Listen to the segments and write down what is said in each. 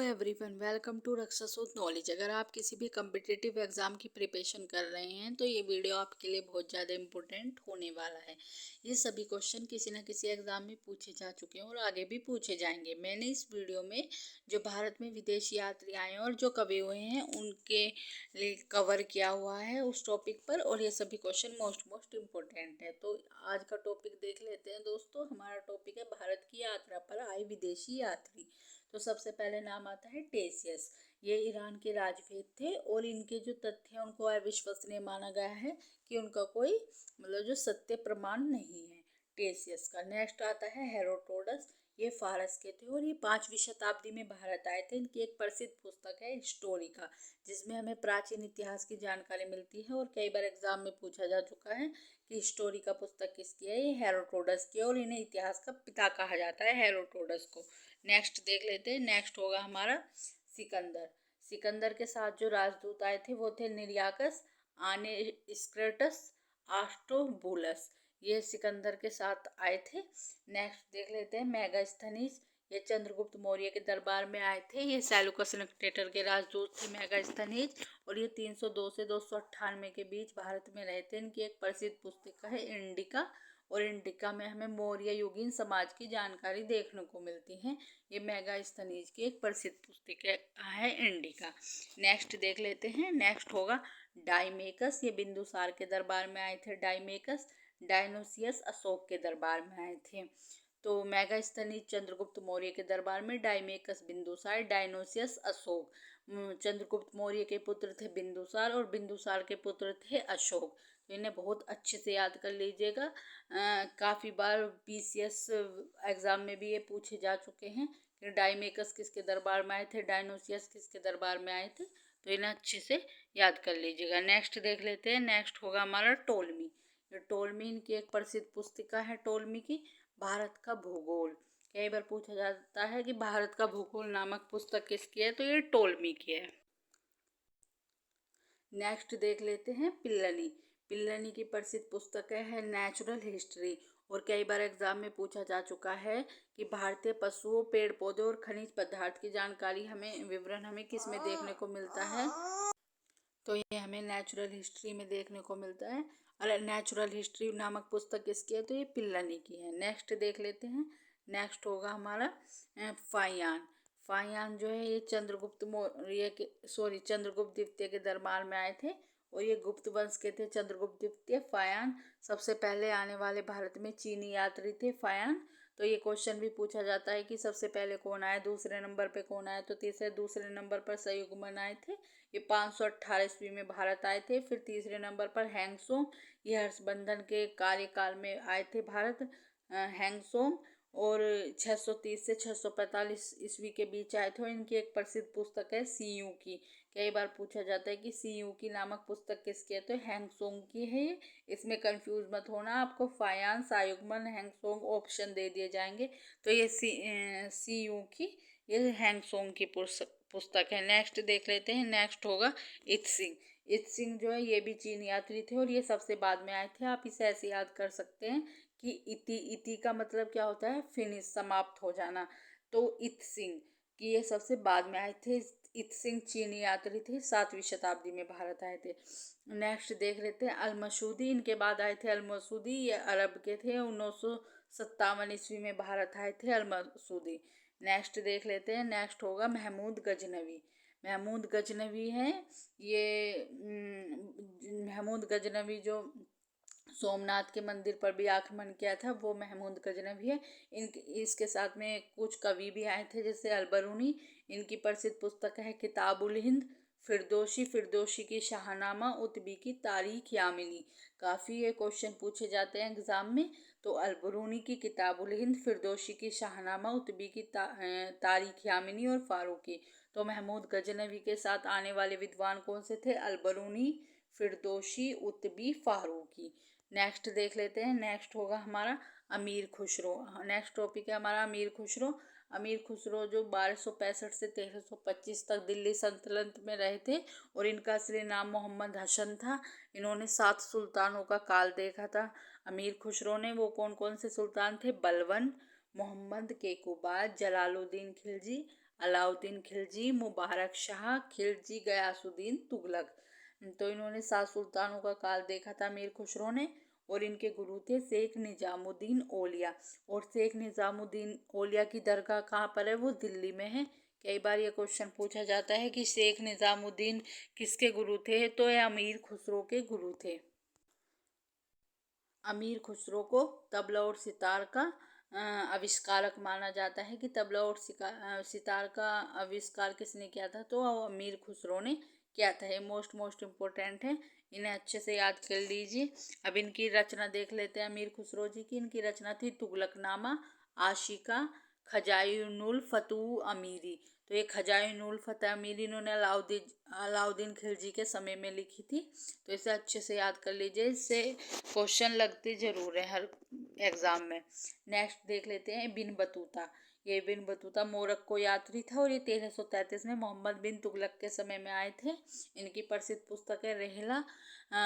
Everyone, welcome to Raksha Sood knowledge. अगर आप किसी भी कम्पिटिटिव एग्जाम की प्रिपरेशन कर रहे हैं तो ये वीडियो आपके लिए बहुत ज़्यादा इम्पोर्टेंट होने वाला है। ये सभी क्वेश्चन किसी न किसी एग्जाम में पूछे जा चुके हैं और आगे भी पूछे जाएंगे। मैंने इस वीडियो में जो भारत में विदेशी यात्री आए हैं और जो कवे हुए हैं उनके लिए कवर किया हुआ है उस टॉपिक पर, और ये सभी क्वेश्चन मोस्ट इम्पोर्टेंट है। तो आज का टॉपिक देख लेते हैं दोस्तों। हमारा टॉपिक है भारत की यात्रा पर आए विदेशी यात्री। तो सबसे पहले नाम आता है टेसियस। ये ईरान के राजवेद थे और इनके जो तथ्य हैं उनको अविश्वसनीय माना गया है कि उनका कोई जो सत्य प्रमाण नहीं है टेसियस का। नेक्स्ट आता है हेरोडोटस। ये फारस के थे और ये 5वीं शताब्दी में भारत आए थे। इनकी एक प्रसिद्ध पुस्तक है हिस्टोरिका, जिसमें हमें प्राचीन इतिहास की जानकारी मिलती है और कई बार एग्जाम में पूछा जा चुका है कि हिस्टोरिका पुस्तक किसकी है। ये हेरोडोटस की है और इन्हें इतिहास का पिता कहा जाता है, हेरोडोटस को। नेक्स्ट देख लेते हैं। नेक्स्ट होगा हमारा सिकंदर। सिकंदर के साथ जो राजदूत आए थे वो थे निर्याकस, आनेस्क्रेटस, आस्ट्रोबुलस। ये सिकंदर के साथ आए थे। नेक्स्ट देख लेते हैं मेगास्थनीज। ये चंद्रगुप्त मौर्य के दरबार में आए थे। ये सेल्यूकस डिक्टेटर के राजदूत थे मेगास्थनीज, और ये 302 से 298 के बीच भारत में रहे थे। इनकी एक प्रसिद्ध पुस्तिका है इंडिका, और इंडिका में हमें मौर्य युगीन समाज की जानकारी देखने को मिलती है। ये मेगास्थनीज की एक प्रसिद्ध पुस्तिका है इंडिका। नेक्स्ट देख लेते हैं। नेक्स्ट होगा डाइमेकस। ये बिंदुसार के दरबार में आए थे डाइमेकस। डायनोसियस अशोक के दरबार में आए थे। तो मेगास्थनीज चंद्रगुप्त मौर्य के दरबार में, डाइमेकस बिंदुसार, डायनोसियस अशोक। चंद्रगुप्त मौर्य के पुत्र थे बिंदुसार और बिंदुसार के पुत्र थे अशोक। तो इन्हें बहुत अच्छे से याद कर लीजिएगा। काफ़ी बार पीसीएस एग्ज़ाम में भी ये पूछे जा चुके हैं कि डाइमेकस किसके दरबार में आए थे, डायनोसियस किसके दरबार में आए थे। तो इन्हें अच्छे से याद कर लीजिएगा। नेक्स्ट देख लेते हैं। नेक्स्ट होगा हमारा टोलमी। ये टोलमी इनकी एक प्रसिद्ध पुस्तिका है टोलमी की, भारत का भूगोल। कई बार पूछा जाता है कि भारत का भूगोल नामक पुस्तक किसकी है, तो ये टोलमी की है। नेक्स्ट देख लेते हैं पिल्लनी। पिल्लनी की प्रसिद्ध पुस्तक है नेचुरल हिस्ट्री, और कई बार एग्जाम में पूछा जा चुका है कि भारतीय पशुओं, पेड़ पौधे और खनिज पदार्थ की जानकारी हमें विवरण हमें किस में देखने को मिलता है, तो ये हमें नेचुरल हिस्ट्री में देखने को मिलता है। और नेचुरल हिस्ट्री नामक पुस्तक किसकी है, तो ये पिल्लनी की है। नेक्स्ट देख लेते हैं। नेक्स्ट होगा हमारा फाहियान। फाहियान जो है ये चंद्रगुप्त मौर्य के चंद्रगुप्त द्वितीय के दरबार में आए थे और ये गुप्त वंश के थे। चंद्रगुप्त द्वितीय फाहियान सबसे पहले आने वाले भारत में चीनी यात्री थे फाहियान। तो ये क्वेश्चन भी पूछा जाता है कि सबसे पहले कौन आए, दूसरे नंबर पे कौन आए, तो दूसरे नंबर पर सयुगमन आए थे। ये 518 ईस्वी में भारत आए थे। फिर तीसरे नंबर पर हैंगसोंग, ये हर्षवर्धन के कार्यकाल में आए थे भारत, हैंगसोंग, और 630 से 645 ईस्वी के बीच आए थे। इनकी एक प्रसिद्ध पुस्तक है सीयू की। कई बार पूछा जाता है कि सीयू की नामक पुस्तक किसकी है, तो हैंगसोंग की है ये। इसमें कंफ्यूज मत होना, आपको फायान, सायुगमन, हैंगसोंग ऑप्शन दे दिए जाएंगे। तो ये सीयू की, ये हैंगसोंग की पुस्तक है। नेक्स्ट देख लेते हैं। नेक्स्ट होगा इत्सिंग। इत्सिंग जो है ये भी चीन यात्री थे और ये सबसे बाद में आए थे। आप इसे ऐसे याद कर सकते हैं कि इति का मतलब क्या होता है, फिनिश, समाप्त हो जाना। तो इत्सिंग कि ये सबसे बाद में आए थे। इत्सिंग चीनी यात्री थे, 7वीं शताब्दी में भारत आए थे। नेक्स्ट देख लेते हैं अलमसूदी। इनके बाद आए थे अलमसूदी, ये अरब के थे। 1957 ईस्वी में भारत आए थे अलमसूदी। नेक्स्ट देख लेते हैं। नेक्स्ट होगा महमूद गजनवी। महमूद गजनवी हैं ये। महमूद गजनवी जो सोमनाथ के मंदिर पर भी आक्रमण किया था, वो महमूद गजनवी है। इसके साथ में कुछ कवि भी आए थे जैसे अलबरूनी। इनकी प्रसिद्ध पुस्तक है किताबुल हिंद। फिरदौसी की शाहनामा, उतबी की तारीख यामिनी। काफ़ी ये क्वेश्चन पूछे जाते हैं एग्जाम में। तो अलबरूनी की किताबुल हिंद, फिरदौसी की शाहनामा, उतबी की तारीख यामिनी और फारूकी। तो महमूद गजनवी के साथ आने वाले विद्वान कौन से थे, अलबरूनी, फिरदौसी, उतबी, फारूकी। नेक्स्ट देख लेते हैं। नेक्स्ट होगा हमारा अमीर खुसरो। नेक्स्ट टॉपिक है हमारा अमीर खुसरो। अमीर खुसरो जो 1265 से 1325 तक दिल्ली सल्तनत में रहे थे और इनका असली नाम मोहम्मद हसन था। इन्होंने 7 सुल्तानों का काल देखा था अमीर खुसरो ने। वो कौन कौन से सुल्तान थे, बलवन, मोहम्मद केकुबाद, जलालुद्दीन खिलजी, अलाउद्दीन खिलजी, मुबारक शाह, खिलजी गयासुद्दीन तुगलक। तो इन्होंने 7 सुल्तानों का काल देखा था अमीर खुसरो ने, और इनके गुरु थे शेख निजामुद्दीन औलिया। और शेख निजामुद्दीन औलिया की दरगाह कहाँ पर है? वो दिल्ली में है। कई बार ये क्वेश्चन पूछा जाता है कि शेख निजामुद्दीन किसके गुरु थे, तो ये अमीर खुसरो के गुरु थे। अमीर खुसरो को तबला और सितार का आविष्कारक माना जाता है कि तबला और सितार का आविष्कार किसने किया था? तो अमीर खुसरो ने किया था। ये मोस्ट इम्पोर्टेंट है, इन्हें अच्छे से याद कर लीजिए। अब इनकी रचना देख लेते हैं अमीर खुसरो जी की। इनकी रचना थी तुगलकनामा, आशिका, खजाइनुल फतूह अमीरी। तो ये खजाइनुल फतह अमीरी इन्होंने अलाउद्दीन खिलजी के समय में लिखी थी। तो इसे अच्छे से याद कर लीजिए, इससे क्वेश्चन लगते जरूर है हर एग्जाम में। नेक्स्ट देख लेते हैं बिन बतूता। ये बिन बतूता मोरक्को यात्री था और ये 1333 में मोहम्मद बिन तुगलक के समय में आए थे। इनकी प्रसिद्ध पुस्तक है रहला।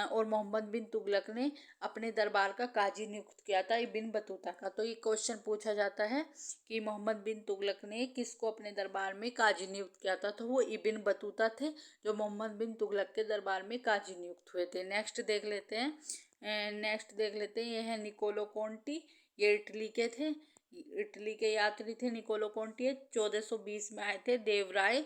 और मोहम्मद बिन तुगलक ने अपने दरबार का काजी नियुक्त किया था बिन बतूता का। तो ये क्वेश्चन पूछा जाता है कि मोहम्मद बिन तुगलक ने किसको अपने दरबार में काजी नियुक्त किया था? तो वो इबिन बतूता थे, जो मोहम्मद बिन तुगलक के दरबार में काजी नियुक्त हुए थे। नेक्स्ट देख लेते हैं ये है निकोलो कोंटी। ये इटली के थे, इटली के यात्री थे निकोलो कोंटी। 1420 में आए थे। देवराय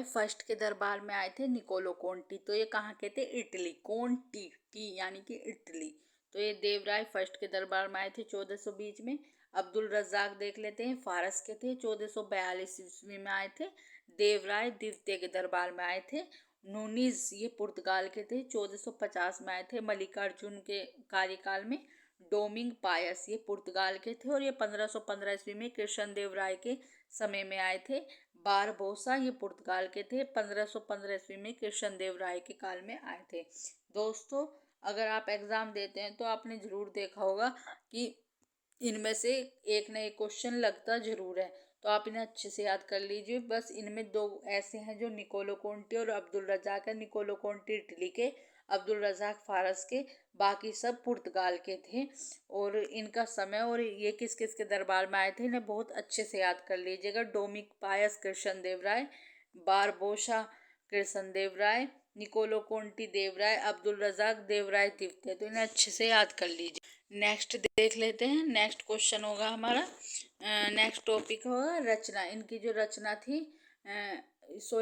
फर्स्ट के दरबार में आए थे निकोलो कोंटी। तो ये कहाँ के थे? इटली। कोंटी टी यानी कि इटली। तो ये देवराय फर्स्ट के दरबार में आए थे 1420 में। अब्दुल रज्जाक देख लेते हैं, फारस के थे, 1442 ईस्वी में आए थे। देवराय द्वितीय के दरबार में आए थे। नूनीज ये पुर्तगाल के थे, 1450 में आए थे मल्लिकार्जुन के कार्यकाल में। डोमिंग पायस ये पुर्तगाल के थे और ये 1515 ईस्वी में कृष्ण देव राय के समय में आए थे। बारबोसा ये पुर्तगाल के थे, 1515 ईस्वी में कृष्ण देव राय के काल में आए थे। दोस्तों, अगर आप एग्ज़ाम देते हैं तो आपने ज़रूर देखा होगा कि इनमें से एक न एक क्वेश्चन लगता ज़रूर है। तो आप इन्हें अच्छे से याद कर लीजिए। बस इनमें 2 ऐसे हैं जो निकोलो कोंटी और अब्दुल रज़ाक है। निकोलो कोंटी इटली के, अब्दुल रज़ाक फारस के, बाकी सब पुर्तगाल के थे। और इनका समय और ये किस किस के दरबार में आए थे इन्हें बहुत अच्छे से याद कर लीजिएगा। डोमिक पायस कृष्ण देव राय, बारबोसा कृष्ण देव राय, निकोलो कोंटी देव राय, अब्दुल रज़ाक देव राय द्वितीय। तो इन्हें अच्छे से याद कर लीजिए। नेक्स्ट देख लेते हैं। नेक्स्ट क्वेश्चन होगा हमारा, नेक्स्ट टॉपिक होगा रचना। इनकी जो रचना थी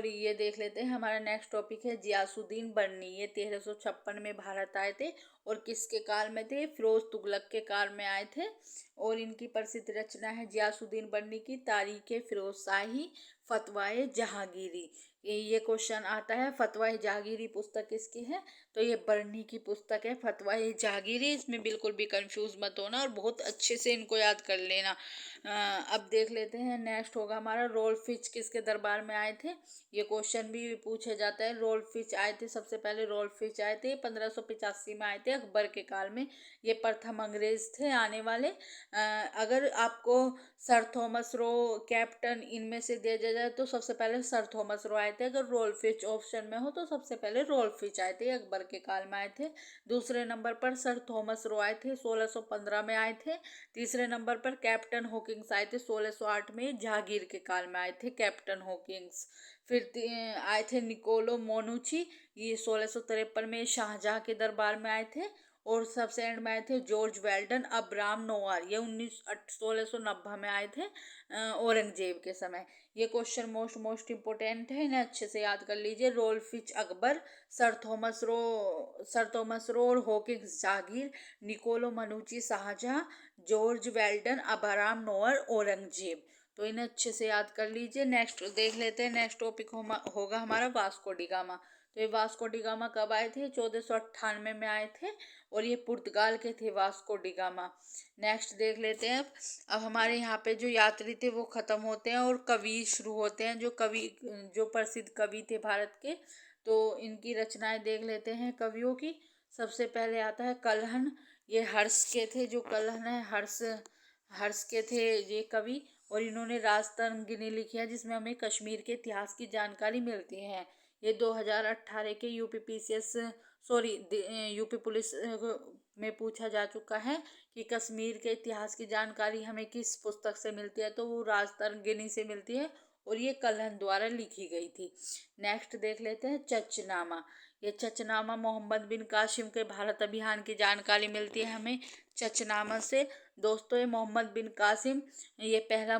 ये देख लेते हैं। हमारा नेक्स्ट टॉपिक है जियासुद्दीन बर्नी। ये 1356 में भारत आए थे और किसके काल में थे? फिरोज तुगलक के काल में आए थे। और इनकी प्रसिद्ध रचना है जियासुद्दीन बर्नी की तारीख फिरोज शाही, फतवाए जहांगीरी। ये क्वेश्चन आता है फतवाए जहांगीरी पुस्तक किसकी है? तो ये बर्नी की पुस्तक है फतवाए जहांगीरी। इसमें बिल्कुल भी कंफ्यूज मत होना और बहुत अच्छे से इनको याद कर लेना। अब देख लेते हैं। नेक्स्ट होगा हमारा रोल्फ फिच किसके दरबार में आए थे? ये क्वेश्चन भी पूछा जाता है। रोल्फ फिच आए थे, सबसे पहले रोल्फ फिच आए थे 1585 में आए थे अकबर के काल में। ये प्रथम अंग्रेज थे आने वाले। अगर आपको सर थॉमस रो, कैप्टन इनमें से दे दिया जाए तो सबसे पहले सर थॉमस रो आए थे। अगर रोल्फ फिच ऑप्शन में हो तो सबसे पहले रोल्फ फिच आए थे, अकबर के काल में आए थे। दूसरे नंबर पर सर थॉमस रो आए थे, 1615 में आए थे। तीसरे नंबर पर कैप्टन हॉकिंस आए थे, 1608 में जहांगीर के काल में आए थे कैप्टन हॉकिंस। फिर आए थे निकोलो मोनुची, ये 1653 में शाहजहां के दरबार में आए थे। और सबसे एंड में आए थे जॉर्ज वेल्डन अब्राम नोआर, ये 1690 में आए थे औरंगजेब के समय। ये क्वेश्चन मोस्ट इम्पोर्टेंट है, इन्हें अच्छे से याद कर लीजिए। Ralph Fitch Akbar, sir Thomas Roe और Hawkins Jahangir, Niccolao Manucci Shahjahan, George Weldon Abraham Navarro Aurangzeb. तो इन्हें अच्छे से याद कर लीजिए। नेक्स्ट देख लेते हैं। नेक्स्ट टॉपिक होगा हमारा वास्को डी गामा। तो ये वास्को डी गामा कब आए थे? 1498 में आए थे और ये पुर्तगाल के थे वास्को डी गामा। नेक्स्ट देख लेते हैं। अब हमारे यहाँ पे जो यात्री थे वो ख़त्म होते हैं और कवि शुरू होते हैं। जो प्रसिद्ध कवि थे भारत के, तो इनकी रचनाएं देख लेते हैं कवियों की। सबसे पहले आता है कलहन। ये हर्ष के थे, जो कलहन है हर्ष के थे ये कवि। और इन्होंने राजतरंगिणी लिखी है जिसमें हमें कश्मीर के इतिहास की जानकारी मिलती है। ये 2018 के यूपी पुलिस में पूछा जा चुका है कि कश्मीर के इतिहास की जानकारी हमें किस पुस्तक से मिलती है, तो वो राजतरंगिणी से मिलती है और ये कलहन द्वारा लिखी गई थी। नेक्स्ट देख लेते हैं चचनामा। ये चचनामा मोहम्मद बिन कासिम के भारत अभियान की जानकारी मिलती है हमें चचनामा से। दोस्तों, ये मोहम्मद बिन कासिम ये पहला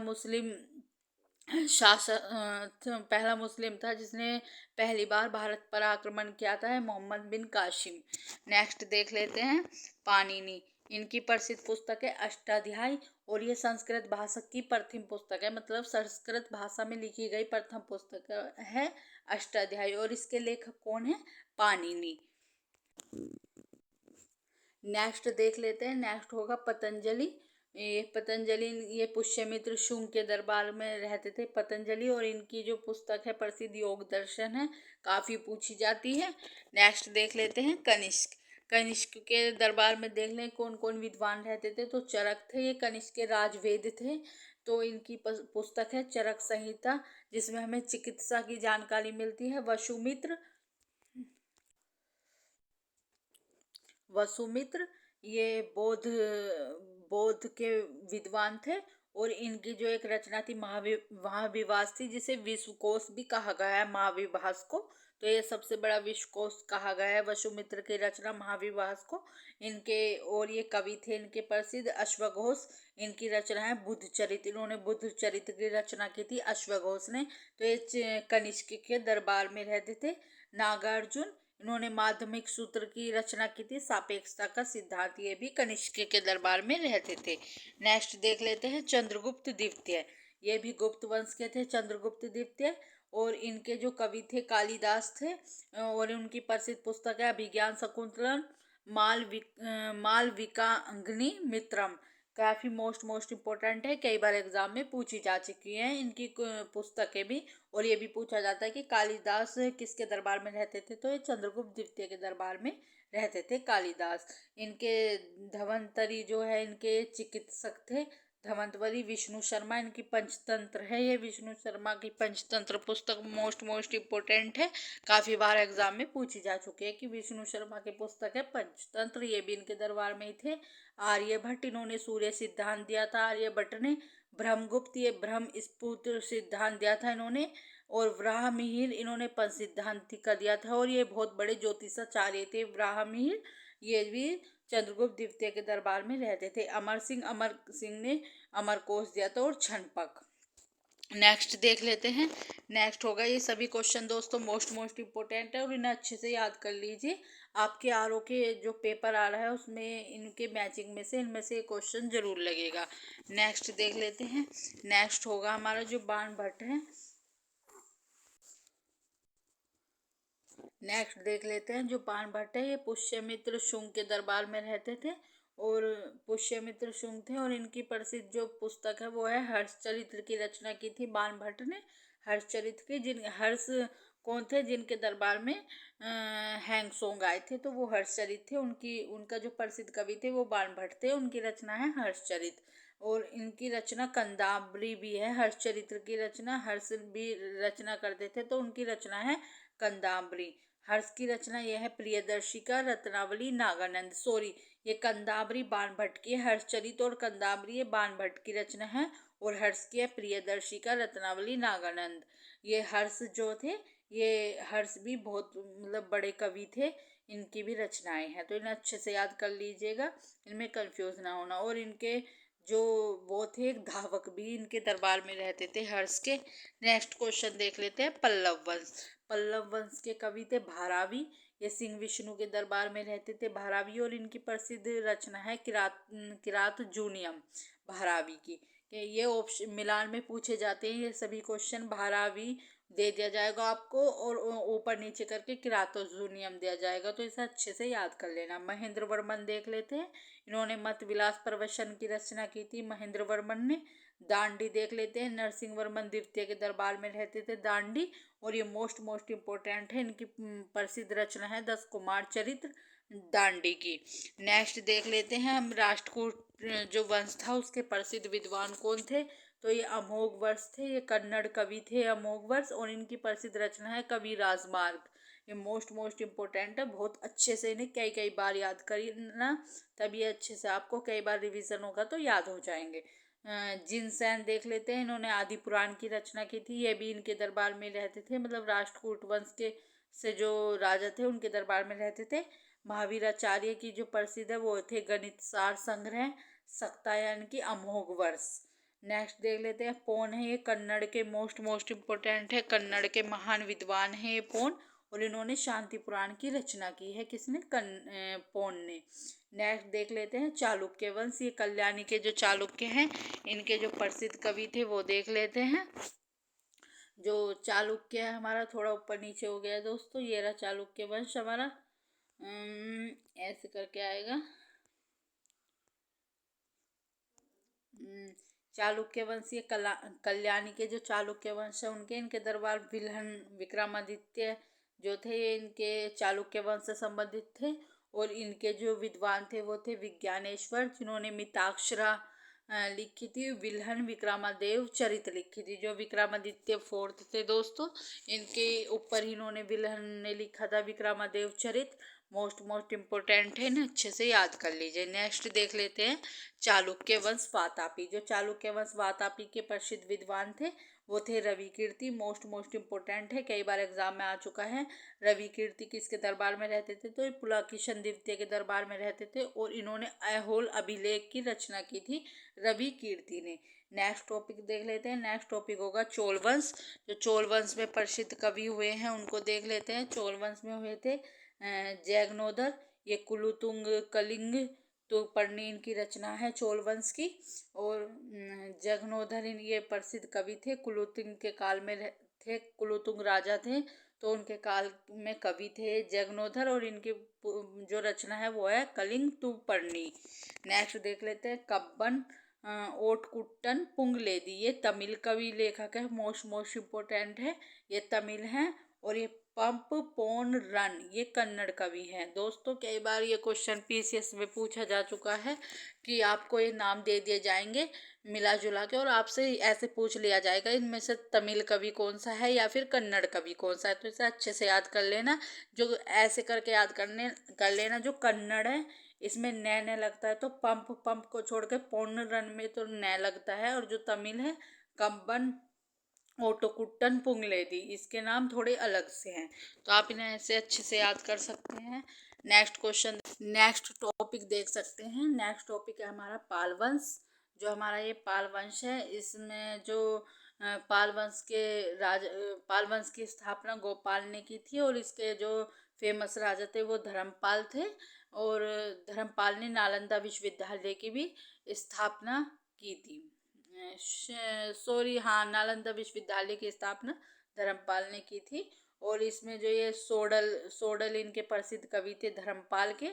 मुस्लिम था जिसने पहली बार भारत पर आक्रमण किया था, है मोहम्मद बिन कासिम। नेक्स्ट देख लेते हैं पाणिनि। इनकी प्रसिद्ध पुस्तक है अष्टाध्यायी और ये संस्कृत भाषा की प्रथम पुस्तक है, मतलब संस्कृत भाषा में लिखी गई प्रथम पुस्तक है अष्टाध्यायी। और इसके लेखक कौन है? पाणिनि। नेक्स्ट देख लेते हैं, नेक्स्ट होगा पतंजलि। ये पुष्यमित्र शुंग के दरबार में रहते थे पतंजलि, और इनकी जो पुस्तक है प्रसिद्ध योग दर्शन है, काफ़ी पूछी जाती है। नेक्स्ट देख लेते हैं कनिष्क। कनिष्क के दरबार में देख लें कौन कौन विद्वान रहते थे, तो चरक थे, ये कनिष्क के राजवेद थे। तो इनकी पुस्तक है चरक संहिता, जिसमें हमें चिकित्सा की जानकारी मिलती है। वसुमित्र ये बौद्ध के विद्वान थे, और इनकी जो एक रचना थी महाविभास थी, जिसे विश्वकोश भी कहा गया है महाविभास को। तो ये सबसे बड़ा विश्वकोश कहा गया है वसुमित्र की रचना महाविभास को। इनके और ये कवि थे इनके प्रसिद्ध अश्वघोष। इनकी रचना है बुद्ध चरित्र, इन्होंने बुद्ध चरित्र की रचना की थी अश्वघोष ने। तो ये कनिष्क के दरबार में रहते थे। नागार्जुन, इन्होंने माध्यमिक सूत्र की रचना की थी, सापेक्षता का सिद्धांत, ये भी कनिष्क के दरबार में रहते थे। नेक्स्ट देख लेते हैं चंद्रगुप्त द्वितीय। ये भी गुप्त वंश के थे चंद्रगुप्त द्वितीय, और इनके जो कवि थे कालिदास थे, और उनकी प्रसिद्ध पुस्तक है अभिज्ञान शाकुंतलम मालविकाग्नि मित्रम। काफ़ी मोस्ट इम्पोर्टेंट है, कई बार एग्जाम में पूछी जा चुकी है इनकी पुस्तकें भी। और ये भी पूछा जाता है कि कालिदास किसके दरबार में रहते थे, तो ये चंद्रगुप्त द्वितीय के दरबार में रहते थे कालिदास। इनके धवंतरी जो है इनके चिकित्सक थे धवंतरी। विष्णु शर्मा इनकी पंचतंत्र है, ये विष्णु शर्मा की पंचतंत्र पुस्तक मोस्ट इम्पोर्टेंट है, काफ़ी बार एग्जाम में पूछी जा चुकी है कि विष्णु शर्मा की पुस्तक है पंचतंत्र, ये भी इनके दरबार में ही थे। आर्यभट्ट, इन्होंने सूर्य सिद्धांत दिया था आर्यभट्ट ने। ब्रह्मगुप्त, ये ब्रह्म स्फुट सिद्धांत दिया था इन्होंने। और वराहमिहिर, इन्होंने पंच सिद्धांत का दिया था, और ये बहुत बड़े ज्योतिषाचार्य थे वराहमिहिर। ये भी चंद्रगुप्त द्वितीय के दरबार में रहते थे। अमर सिंह ने अमरकोश दिया था, और छनपक। नेक्स्ट देख लेते हैं। नेक्स्ट होगा, ये सभी क्वेश्चन दोस्तों मोस्ट इम्पोर्टेंट है, और इन्हें अच्छे से याद कर लीजिए। आपके आरओ के जो पेपर आ रहा है उसमें इनके मैचिंग में से इनमें से क्वेश्चन जरूर लगेगा। नेक्स्ट देख लेते हैं। नेक्स्ट होगा हमारा जो बाणभट्ट है। नेक्स्ट देख लेते हैं जो बाणभट्ट है, ये पुष्यमित्र शुंग के दरबार में रहते थे, और पुष्यमित्र शुंग थे, और इनकी प्रसिद्ध जो पुस्तक है वो है हर्षचरित्र की रचना की थी बाणभट्ट ने। हर्षचरित्र की हर्ष कौन थे जिनके दरबार में हैंगसोंग आए थे, तो वो हर्षचरित थे। उनका जो प्रसिद्ध कवि थे वो बाणभट्ट थे, उनकी रचना है हर्षचरित। और इनकी रचना कंदावली भी है। हर्षचरित्र की रचना हर्ष भी रचना करते थे, तो उनकी रचना है कंदावली। हर्ष की रचना यह है प्रियदर्शी का रत्नावली नागानंद। सॉरी, ये कंदावली बाणभट्ट की है, हर्षचरित और कंदावली ये बाणभट्ट की रचना है, और हर्ष की है प्रियदर्शी का रत्नावली नागानंद। ये हर्ष जो थे, ये हर्ष भी बहुत मतलब बड़े कवि थे, इनकी भी रचनाएं हैं, तो इन्हें अच्छे से याद कर लीजिएगा, इनमें कंफ्यूज ना होना। और इनके जो वो थे एक धावक भी इनके दरबार में रहते थे हर्ष के। नेक्स्ट क्वेश्चन देख लेते हैं पल्लव वंश। पल्लव वंश के कवि थे धारावी, ये सिंह विष्णु के दरबार में रहते थे धारावी, और इनकी प्रसिद्ध रचना है किरात जूनियम धारावी की। ये ऑप्शन मिलान में पूछे जाते हैं ये सभी क्वेश्चन। धारावी दे दिया जाएगा आपको, और ऊपर नीचे करके किरातोजुनियम दिया जाएगा, तो इसे अच्छे से याद कर लेना। महेंद्र वर्मन देख लेते हैं, इन्होंने मत विलास प्रवचन की रचना की थी महेंद्र वर्मन ने। दांडी देख लेते हैं, नरसिंह वर्मन द्वितीय के दरबार में रहते थे दांडी, और ये मोस्ट इम्पोर्टेंट है, इनकी प्रसिद्ध रचना है 10 कुमार चरित्र दांडी की। नेक्स्ट देख लेते हैं हम राष्ट्रकूट जो वंश था उसके प्रसिद्ध विद्वान कौन थे, तो ये अमोघ वर्ष थे, ये कन्नड़ कवि थे अमोघ वर्ष, और इनकी प्रसिद्ध रचना है कवि राजमार्ग। ये मोस्ट इम्पोर्टेंट है, बहुत अच्छे से इन्हें कई कई बार याद करना, तभी अच्छे से आपको कई बार रिवीजन होगा तो याद हो जाएंगे। जिनसैन देख लेते हैं, इन्होंने आदि पुराण की रचना की थी, ये भी इनके दरबार में रहते थे, मतलब राष्ट्रकूट वंश के से जो राजा थे उनके दरबार में रहते थे। महावीराचार्य की जो प्रसिद्ध है वो थे गणित सार संग्रह, सक्तायन की अमोघ वर्ष। नेक्स्ट देख लेते हैं, पोन है, ये कन्नड़ के मोस्ट इम्पोर्टेंट है, कन्नड़ के महान विद्वान है ये पोन, और इन्होंने शांति पुराण की रचना की है, किसने, पोन ने। नेक्स्ट देख लेते हैं, चालुक्य वंश, ये कल्याणी के जो चालुक्य हैं इनके जो प्रसिद्ध कवि थे वो देख लेते हैं। जो चालुक्य है हमारा थोड़ा ऊपर नीचे हो गया है दोस्तों, ये रहा चालुक्य वंश हमारा, ऐसे करके आएगा। चालुक्य वंश, ये कल्याणी के जो चालुक्य वंश है उनके, इनके दरबार विल्हन विक्रमादित्य जो थे ये इनके चालुक्य वंश से संबंधित थे, और इनके जो विद्वान थे वो थे विज्ञानेश्वर, जिन्होंने मिताक्षरा लिखी थी, विल्हन विक्रमादेव चरित लिखी थी। जो विक्रमादित्य फोर्थ थे दोस्तों, इनके ऊपर ही इन्होंने, विल्हन ने लिखा था विक्रमादेव चरित, मोस्ट इम्पोर्टेंट है, इन्हें अच्छे से याद कर लीजिए। नेक्स्ट देख लेते हैं, चालुक्य वंश वातापी, जो चालुक्य वंश वातापी के प्रसिद्ध विद्वान थे वो थे रवि कीर्ति, मोस्ट इम्पोर्टेंट है, कई बार एग्जाम में आ चुका है। रवि कीर्ति किसके दरबार में रहते थे, तो ये पुलकेशिन द्वितीय के दरबार में रहते थे, और इन्होंने ऐहोल अभिलेख की रचना की थी रवि कीर्ति ने। नेक्स्ट टॉपिक देख लेते हैं, नेक्स्ट टॉपिक होगा चोल वंश, जो चोल वंश में प्रसिद्ध कवि हुए हैं उनको देख लेते हैं। चोल वंश में हुए थे जैगनोदर, ये कुलुतुंग कलिंग तो पर्णी इनकी रचना है चोल वंश की, और जैगनोदर ये प्रसिद्ध कवि थे, कुलुतुंग के काल में थे, कुलुतुंग राजा थे तो उनके काल में कवि थे जैगनोदर, और इनकी जो रचना है वो है कलिंग तु पर्णी। नेक्स्ट देख लेते हैं, कब्बन ओटकुट्टन पुंगलेदी, ये तमिल कवि लेखक है, मोस्ट इम्पोर्टेंट है, ये तमिल हैं। और ये पंप पोन रन, ये कन्नड़ कवि हैं दोस्तों। कई बार ये क्वेश्चन पीसीएस में पूछा जा चुका है कि आपको ये नाम दे दिए जाएंगे मिला जुला के, और आपसे ऐसे पूछ लिया जाएगा इनमें से तमिल कवि कौन सा है या फिर कन्नड़ कवि कौन सा है, तो इसे अच्छे से याद कर लेना। जो ऐसे करके याद कर लेना, जो कन्नड़ है इसमें न लगता है, तो पंप को छोड़ के पोन रन में तो न लगता है, और जो तमिल है कब्बन ओटोकुट्टन पुंगलेदी, इसके नाम थोड़े अलग से हैं, तो आप इन्हें ऐसे अच्छे से याद कर सकते हैं। नेक्स्ट क्वेश्चन, नेक्स्ट टॉपिक देख सकते हैं, नेक्स्ट टॉपिक है हमारा पाल वंश। जो हमारा ये पाल वंश है, इसमें जो पाल वंश के पाल वंश की स्थापना गोपाल ने की थी, और इसके जो फेमस राजा थे वो धर्मपाल थे, और धर्मपाल ने नालंदा विश्वविद्यालय की भी स्थापना की थी। हाँ, नालंदा विश्वविद्यालय की स्थापना धर्मपाल ने की थी, और इसमें जो ये सोडल इनके प्रसिद्ध कवि थे धर्मपाल के।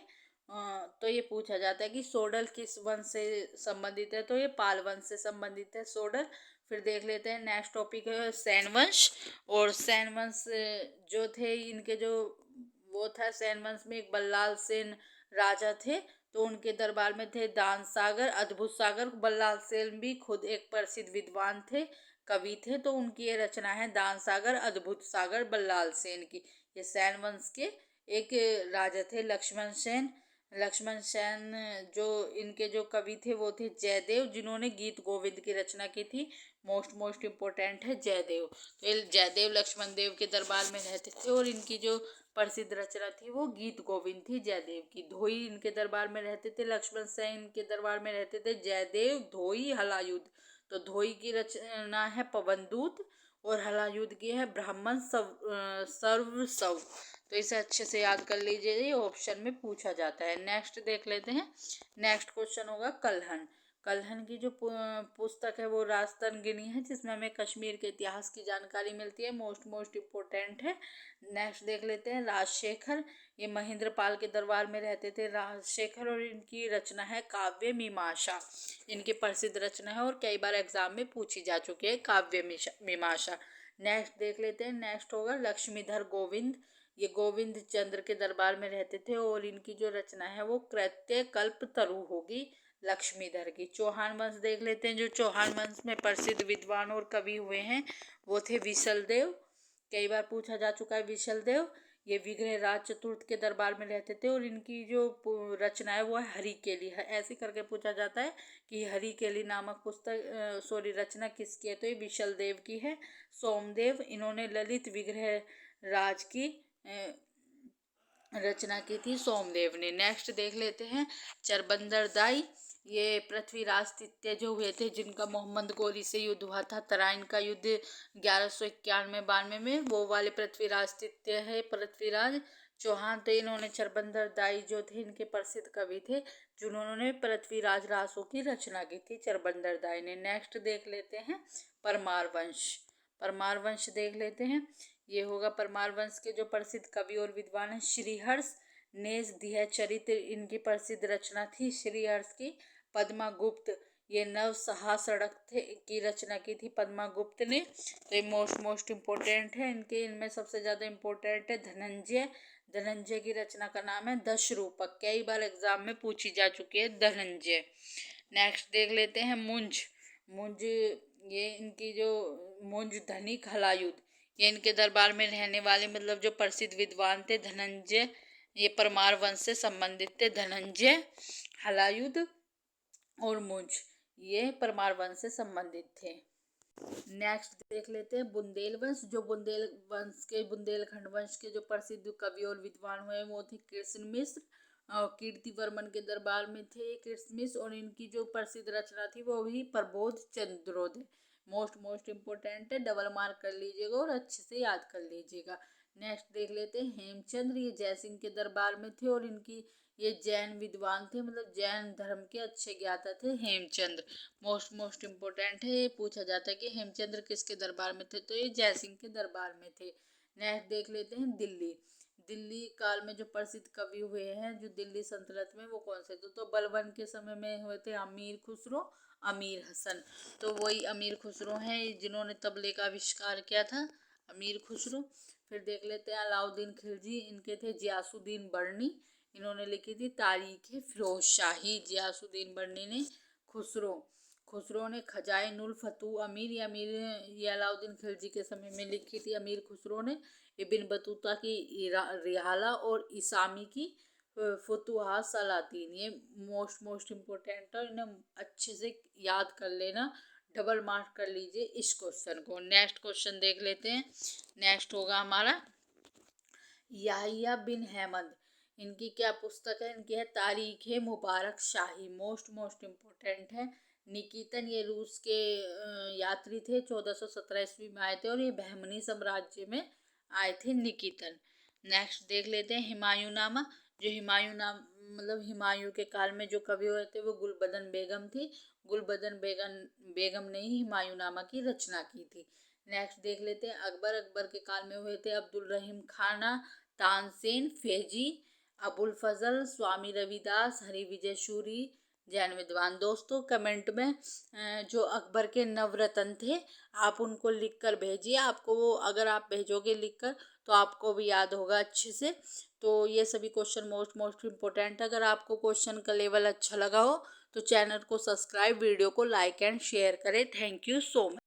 तो ये पूछा जाता है कि सोडल किस वंश से संबंधित है, तो ये पाल वंश से संबंधित है सोडल। फिर देख लेते हैं, नेक्स्ट टॉपिक है सैन वंश, और सैन वंश जो थे इनके जो वो था, सैन वंश में एक बल्लाल सेन राजा थे, तो उनके दरबार में थे दान सागर, अद्भुत सागर। बल्लाल सेन भी खुद एक प्रसिद्ध विद्वान थे, कवि थे, तो उनकी ये रचना है दान सागर अद्भुत सागर बल्लाल सेन की। ये सैन वंश के एक राजा थे लक्ष्मण सेन। लक्ष्मण सेन जो इनके जो कवि थे वो थे जयदेव, जिन्होंने गीत गोविंद की रचना की थी। मोस्ट इम्पोर्टेंट है जयदेव, तो ये जयदेव लक्ष्मण देव के दरबार में रहते थे, और इनकी जो प्रसिद्ध रचना थी वो गीत गोविंद थी जयदेव की। धोई इनके दरबार में रहते थे, लक्ष्मण सेन के दरबार में रहते थे जयदेव, धोई, हलायुद्ध। तो धोई की रचना है पवनदूत, और हलायुद्ध की है ब्राह्मण सर्व सव। तो इसे अच्छे से याद कर लीजिए, ये ऑप्शन में पूछा जाता है। नेक्स्ट देख लेते हैं, नेक्स्ट क्वेश्चन होगा कल्हन। कल्हन की जो पुस्तक है वो राजतरंगिणी है, जिसमें हमें कश्मीर के इतिहास की जानकारी मिलती है, मोस्ट इम्पोर्टेंट है। नेक्स्ट देख लेते हैं राजशेखर, ये महेंद्र पाल के दरबार में रहते थे राजशेखर, और इनकी रचना है काव्य मीमांसा। इनकी प्रसिद्ध रचना है और कई बार एग्जाम में पूछी जा चुकी है काव्य मीमांसा। नेक्स्ट देख लेते हैं, नेक्स्ट होगा लक्ष्मीधर गोविंद, ये गोविंद चंद्र के दरबार में रहते थे, और इनकी जो रचना है वो कृत्य कल्प तरु होगी लक्ष्मीधर की। चौहान वंश देख लेते हैं, जो चौहान वंश में प्रसिद्ध विद्वान और कवि हुए हैं वो थे विशल देव, कई बार पूछा जा चुका है विशल देव। ये विग्रहराज चतुर्थ के दरबार में रहते थे और इनकी जो रचना है वो है हरिकेली है। ऐसे करके पूछा जाता है कि हरिकेली नामक पुस्तक रचना किसकी है, तो ये विशल देव की है। सोमदेव, इन्होंने ललित विग्रहराज की रचना की थी सोमदेव ने। नेक्स्ट देख लेते हैं चरबंदर दाई। ये पृथ्वीराज तृतीय जो हुए थे, जिनका मोहम्मद गोरी से युद्ध हुआ था, तराइन का युद्ध 1191-92 में, वो वाले पृथ्वीराज तृतीय है पृथ्वीराज चौहान। तो इन्होंने चरबंदर दाई जो थे इनके प्रसिद्ध कवि थे, जिन्होंने पृथ्वीराज रासों की रचना की थी चरबंदर दाई ने। नेक्स्ट देख लेते हैं परमार वंश। परमार वंश देख लेते हैं। ये होगा परमार वंश के जो प्रसिद्ध कवि और विद्वान हैं श्रीहर्ष ने दिया चरित्र, इनकी प्रसिद्ध रचना थी श्रीहर्ष की। पद्मा गुप्त, ये नव सहा सड़क थे की रचना की थी पद्मा गुप्त ने। तो ये मोस्ट इम्पोर्टेंट है इनके। इनमें सबसे ज़्यादा इम्पोर्टेंट है धनंजय। धनंजय की रचना का नाम है दश रूपक, कई बार एग्जाम में पूछी जा चुकी है धनंजय। नेक्स्ट देख लेते हैं मुंज। मुंज, ये इनकी जो मुंज धनिक हलायुध, ये इनके दरबार में रहने वाले मतलब जो प्रसिद्ध विद्वान थे धनंजय, ये परमार वंश से संबंधित थे। धनंजय, हलायुध और मुंज, ये परमार वंश से संबंधित थे। नेक्स्ट देख लेते हैं बुंदेल वंश। जो बुंदेल वंश के बुंदेलखंड वंश के जो प्रसिद्ध कवि और विद्वान हुए वो थे कृष्ण मिश्र, और कीर्तिवर्मन के दरबार में थे कृष्ण मिश्र, और इनकी जो प्रसिद्ध रचना थी वो भी प्रबोध चंद्रोदय। मोस्ट इम्पोर्टेंट है, डबल मार्क कर लीजिएगा और अच्छे से याद कर लीजिएगा। नेक्स्ट देख लेते हैं हेमचंद्र। ये जयसिंह के दरबार में थे और इनकी ये जैन विद्वान थे, मतलब जैन धर्म के अच्छे ज्ञाता थे हेमचंद्र। मोस्ट इम्पोर्टेंट है, ये पूछा जाता है कि हेमचंद्र किसके दरबार में थे, तो ये जयसिंह के दरबार में थे। नेक्स्ट देख लेते हैं दिल्ली। दिल्ली काल में जो प्रसिद्ध कवि हुए हैं जो दिल्ली सल्तनत में, वो कौन से थे, तो बलबन के समय में हुए थे अमीर खुसरो, अमीर हसन। तो वही अमीर खुसरो हैं जिन्होंने तबले का आविष्कार किया था, अमीर खुसरो। फिर देख लेते हैं अलाउद्दीन खिलजी। इनके थे जियासुद्दीन बर्नी, इन्होंने लिखी थी तारीख फिरोज शाही। जियासुद्दीन बर्नी ने खुसरो ने खजाए नुल फतू अमीर, ये अलाउद्दीन खिलजी के समय में लिखी थी अमीर खुसरो ने। इबिन बतूता की रिहाला और इसामी की फतुहा सलातीन, ये मोस्ट इम्पोर्टेंट है, इन्हें अच्छे से याद कर लेना, डबल मार्क कर लीजिए इस क्वेश्चन को। नेक्स्ट क्वेश्चन देख लेते हैं। नेक्स्ट होगा हमारा याहिया बिन अहमद। इनकी क्या पुस्तक है, इनकी है तारीख मुबारक शाही। मोस्ट इम्पोर्टेंट है। निकितन, ये रूस के यात्री थे, 1417 ईस्वी में आए थे और ये बहमनी साम्राज्य में आए थे निकितन। नेक्स्ट देख लेते हैं हुमायूंनामा। जो मतलब हुमायूं के काल में जो कवि हुए थे वो गुलबदन बेगम थी। गुलबदन बेगम ने ही हुमायूंनामा की रचना की थी। नेक्स्ट देख लेते हैं अकबर के काल में हुए थे अब्दुल रहीम खाना, तानसेन, फेजी, अबुल फजल, स्वामी रविदास, हरिविजय सूरी, जैन विद्वान। दोस्तों कमेंट में जो अकबर के नवरत्न थे आप उनको लिख कर भेजिए। आपको वो अगर आप भेजोगे लिख कर तो आपको भी याद होगा अच्छे से। तो ये सभी क्वेश्चन मोस्ट इम्पोर्टेंट। अगर आपको क्वेश्चन का लेवल अच्छा लगा हो तो चैनल को सब्सक्राइब, वीडियो को लाइक एंड शेयर करें। Thank you so much.